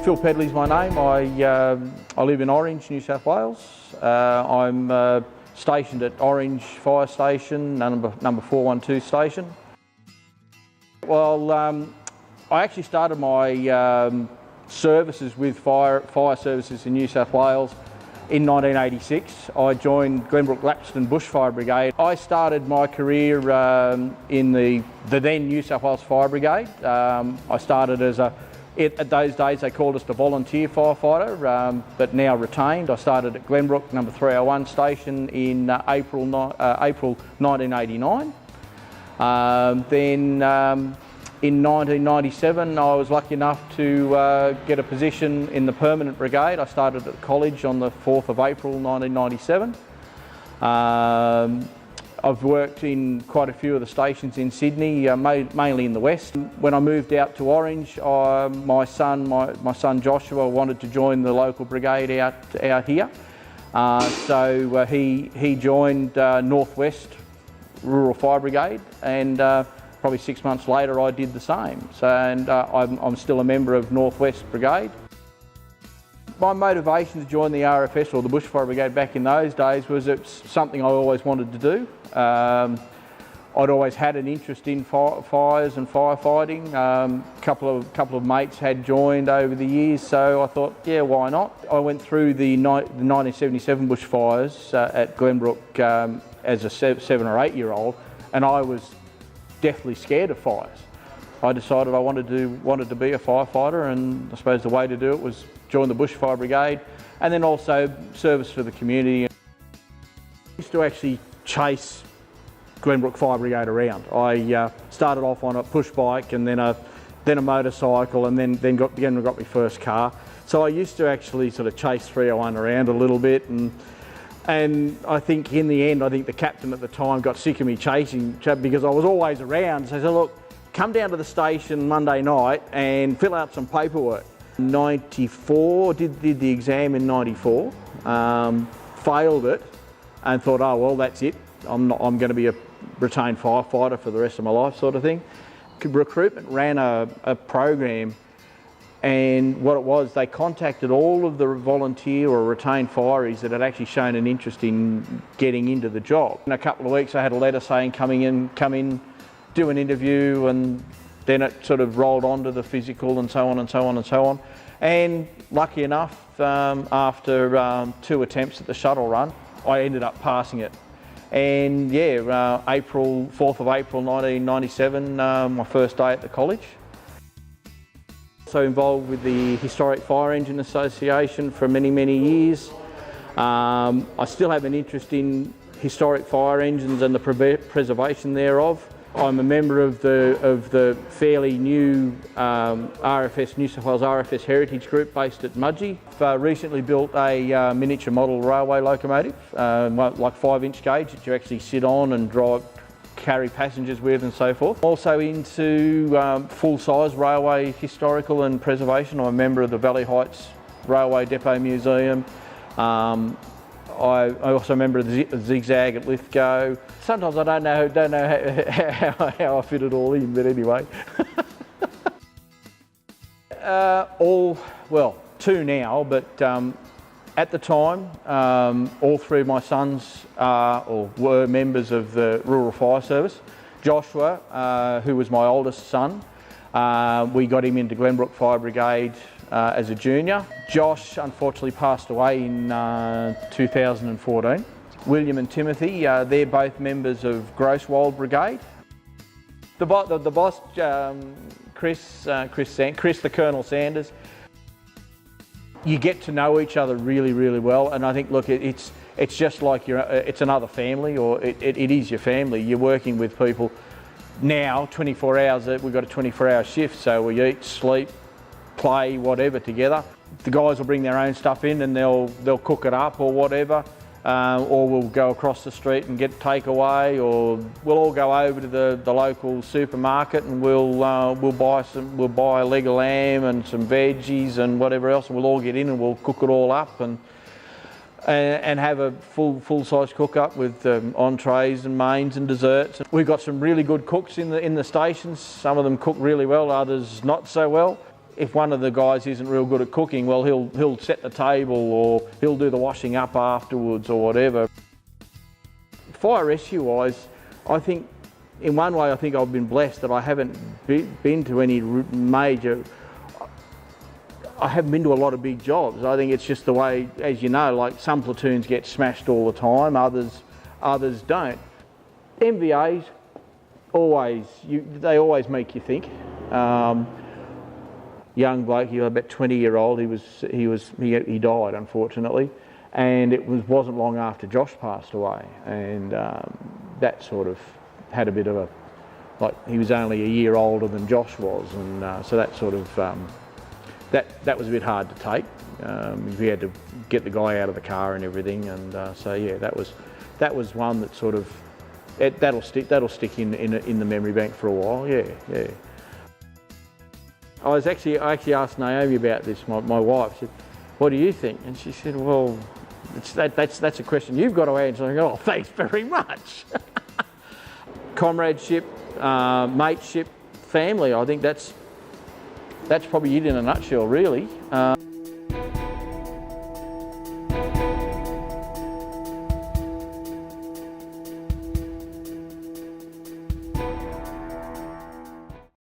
Phil Pedley's my name. I live in Orange, New South Wales. I'm stationed at Orange Fire Station, number 412 station. Well, I actually started my services with fire services in New South Wales in 1986. I joined Glenbrook-Lapston Bushfire Brigade. I started my career in the then New South Wales Fire Brigade. I started as at those days they called us the volunteer firefighter, but now retained. I started at Glenbrook, number 301 station in April 1989. Then in 1997 I was lucky enough to get a position in the permanent brigade. I started at college on the 4th of April 1997. I've worked in quite a few of the stations in Sydney, mainly in the west. When I moved out to Orange, my son Joshua wanted to join the local brigade out here. So he joined Northwest Rural Fire Brigade, and probably 6 months later I did the same. So, and I'm still a member of Northwest Brigade. My motivation to join the RFS, or the Bushfire Brigade back in those days, was it's something I always wanted to do. I'd always had an interest in fires and firefighting. A couple of mates had joined over the years, so I thought, yeah, why not? I went through the 1977 bushfires at Glenbrook as a 7 or 8 year old, and I was deathly scared of fires. I decided I wanted to be a firefighter, and I suppose the way to do it was join the Bushfire Brigade and then also service for the community. I used to actually chase Glenbrook Fire Brigade around. I started off on a push bike and then a motorcycle, and then got my first car. So I used to actually sort of chase 301 around a little bit, and I think in the end, I think the captain at the time got sick of me chasing because I was always around. So I said, look, come down to the station Monday night and fill out some paperwork. 94, did the exam in 94, failed it and thought, oh well, that's it. I'm going to be a retained firefighter for the rest of my life, sort of thing. Recruitment ran a program, and what it was, they contacted all of the volunteer or retained fireys that had actually shown an interest in getting into the job. In a couple of weeks I had a letter saying come in, do an interview, and then it sort of rolled on to the physical and so on and so on and so on. And lucky enough, after 2 attempts at the shuttle run, I ended up passing it. And yeah, 4th of April 1997, my first day at the college. So involved with the Historic Fire Engine Association for many, many years. I still have an interest in historic fire engines and the preservation thereof. I'm a member of the fairly new RFS, New South Wales RFS Heritage Group based at Mudgee. I've recently built a miniature model railway locomotive, like 5-inch gauge that you actually sit on and carry passengers with and so forth. Also into full-size railway historical and preservation. I'm a member of the Valley Heights Railway Depot Museum. I'm also a member of the Zigzag at Lithgow. Sometimes I don't know how I fit it all in, but anyway. Well, 2 now, but at the time, all 3 of my sons were members of the Rural Fire Service. Joshua, who was my oldest son, we got him into Glenbrook Fire Brigade as a junior. Josh unfortunately passed away in 2014. William and Timothy, they're both members of Grosswold Brigade. The boss, Chris the Colonel Sanders, you get to know each other really, really well, and I think, look, it's just like it's another family, or it is your family. You're working with people now 24 hours. We've got a 24-hour shift, so we eat, sleep, play, whatever together. The guys will bring their own stuff in and they'll cook it up or whatever, or we'll go across the street and get takeaway, or we'll all go over to the local supermarket and we'll buy a leg of lamb and some veggies and whatever else, and we'll all get in and we'll cook it all up and have a full-size cook-up with entrees and mains and desserts. We've got some really good cooks in the stations. Some of them cook really well, others not so well. if one of the guys isn't real good at cooking, well, he'll set the table or he'll do the washing up afterwards or whatever. Fire rescue wise, I think in one way I think I've been blessed that I haven't been to any major, I haven't been to a lot of big jobs. I think it's just the way, as you know, like some platoons get smashed all the time, others don't. MVAs, they always make you think. Young bloke, he was about 20-year-old. He died unfortunately, and it wasn't long after Josh passed away, and that sort of had a bit of a, like, he was only a year older than Josh was, and so that sort of that was a bit hard to take. We had to get the guy out of the car and everything, and so yeah, that was one that sort of that'll stick in the memory bank for a while. Yeah. I actually asked Naomi about this, my wife. She said, "What do you think?" And she said, "Well, that's a question you've got to answer." I go, "Oh, thanks very much." Comradeship, mateship, family. I think that's probably it in a nutshell, really.